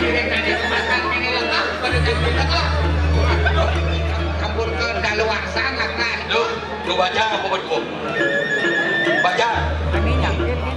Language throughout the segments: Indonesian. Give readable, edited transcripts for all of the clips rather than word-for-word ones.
Kirim tadi makan ini lengkap, pada jangan lengkap. Kabur ke daluarsa makan. Lu baca apa buatku? Baca. Ini nyangkir nih.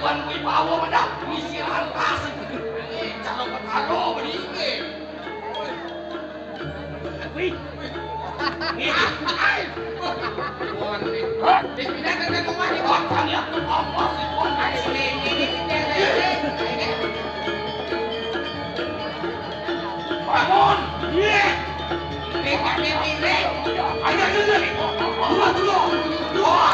Dewan wibawa mana? Istirahat kasih. Calon petano begini. Wih. Dipindahkan ke mana? Orang yang apa sih? Bangun! Iya! Ayo dulu! Dua!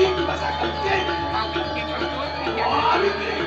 Ini bahasa kencing! Wah, bikin!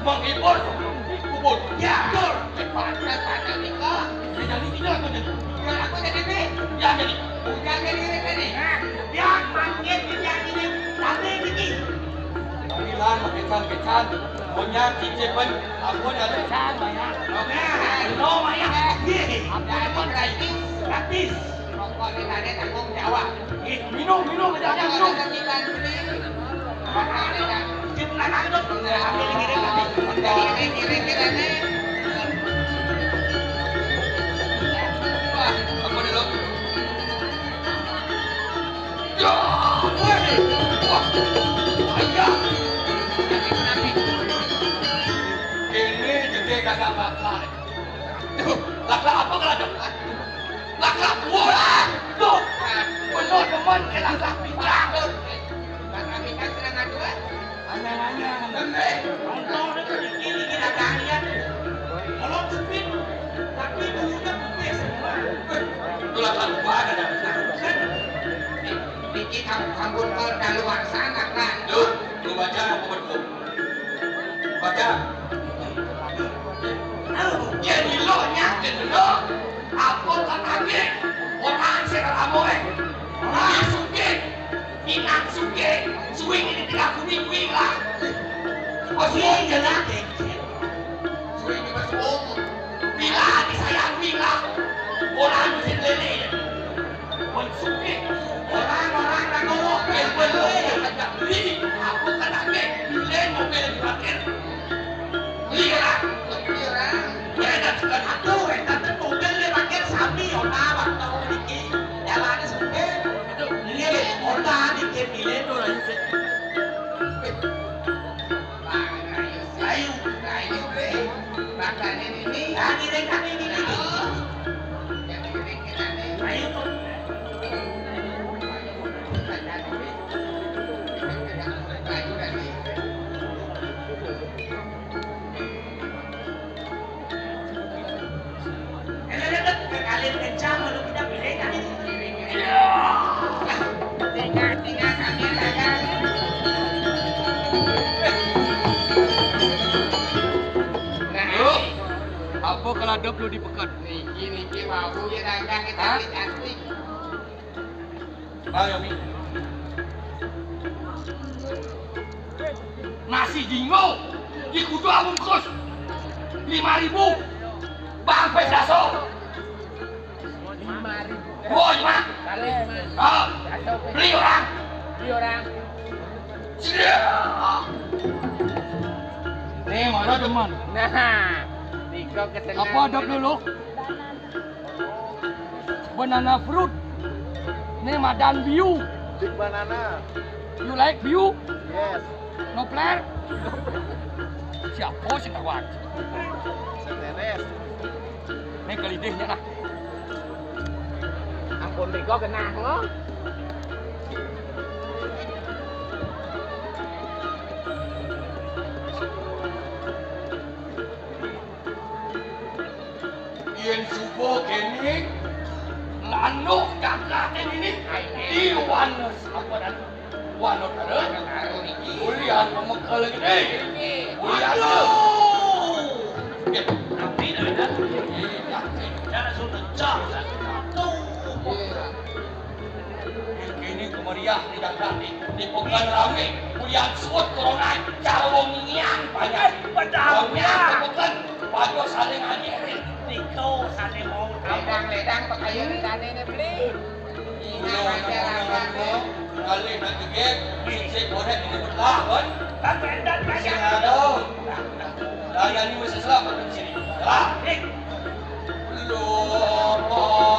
menghibur kubur. Ya, betul. Cepat Niko. Jadi tidak aku jadi. Biar aku jadi nih. Ya jadi. Udah jadi nih. Biar makin yang ini tapi ini. Panggilan makecan, punya cicepen, aku ada can banyak. Oke. No Maya. Dapat gratis. Rokok ini tadi tanggung jawab. Minum aja minum. Gimana dong? Ambil kirim nanti. Kira-kira nih. Wah, Aku dulu. Ya, wah, ayah. Ini jadi kagak bakal. Lakla apa kalau ada? Lakla wah, tuh. Benar teman ke lakla bilang. Kalau itu ini kita kalian. Kalau supin tapi bulunya putih semua. Itu lakla gua ada. Bikin kampung ke luar sana kan. Lu baca apa betul? Baca. Jadi lo nyakin lo. Apa katanya? Orang sekarang moe. Orang suke. Inang suke. Swing ini tidak kuning lah. Oh swing lah. Swing ini masuk umum. Bila disayang bila. Orang mesti lele. Wan suke. Orang ngomong yang belum ada beli. Apa katanya? Bila mobil dipakai. Beli lah. Kita juga satu, kita mobil dipakai sapi. Orang tahu dikit. Jalan suke. Ini orang dikit bila tu lah. Kalian kencang kalau kita pilih kan ini. Tinggal kami dagang. Apa kalau ada perlu dipekat? Niki bau ya dagang kita cantik. Ayo Mi. Nasi jingo di kudu bungkus 5.000. Bang pedaso. 5.000. Woi, Mak. Kali Beli orang. Siap. Nih, mana teman? Nah, Niko kesenangan. Apa ada dulu? Banana fruit. Ini madan view. Big banana. You like view? Yes. No plan? Siapa sih kawan? Teres. Ini kelidihnya lah. Ampun Niko kenang lo. Yen supo kene lanuk kakak ini di wanes apa dan wanot ada ulian memekal gede ulian Tapi ada. Cara sudah cak. kini kemeriah di dalam di pekan rame ulian suot corona cara wong ngiang banyak Padahal pekan pada saling ngajarin Niko sana mau Ledang pakaian tane ne beli. kali nanti gek bisa boleh ini berlawan kan dan masih banyak. ada dan yang ini masih selamat di sini lah lo